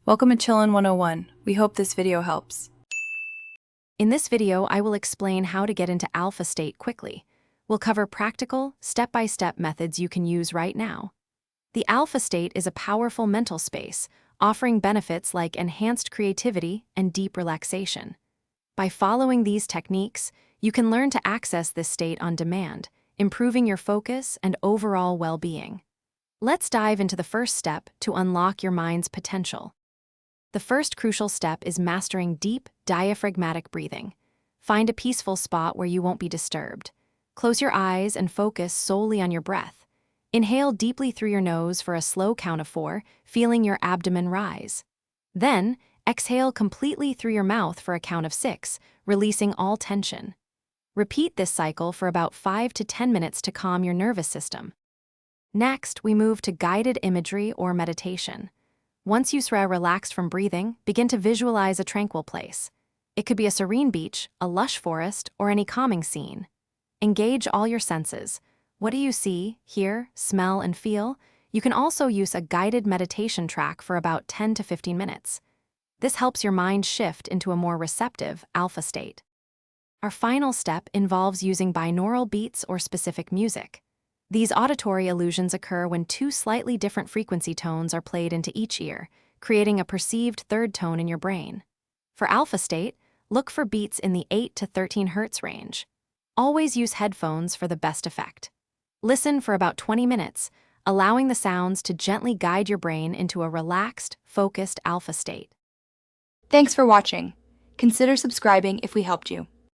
Welcome to Chillin' 101. We hope this video helps. In this video, I will explain how to get into alpha state quickly. We'll cover practical, step-by-step methods you can use right now. The alpha state is a powerful mental space, offering benefits like enhanced creativity and deep relaxation. By following these techniques, you can learn to access this state on demand, improving your focus and overall well-being. Let's dive into the first step to unlock your mind's potential. The first crucial step is mastering deep, diaphragmatic breathing. Find a peaceful spot where you won't be disturbed. Close your eyes and focus solely on your breath. Inhale deeply through your nose for a slow count of 4, feeling your abdomen rise. Then, exhale completely through your mouth for a count of 6, releasing all tension. Repeat this cycle for about 5 to 10 minutes to calm your nervous system. Next, we move to guided imagery or meditation. Once you are relaxed from breathing, begin to visualize a tranquil place. It could be a serene beach, a lush forest, or any calming scene. Engage all your senses. What do you see, hear, smell, and feel? You can also use a guided meditation track for about 10 to 15 minutes. This helps your mind shift into a more receptive alpha state. Our final step involves using binaural beats or specific music. These auditory illusions occur when two slightly different frequency tones are played into each ear, creating a perceived third tone in your brain. For alpha state, look for beats in the 8 to 13 Hz range. Always use headphones for the best effect. Listen for about 20 minutes, allowing the sounds to gently guide your brain into a relaxed, focused alpha state. Thanks for watching. Consider subscribing if we helped you.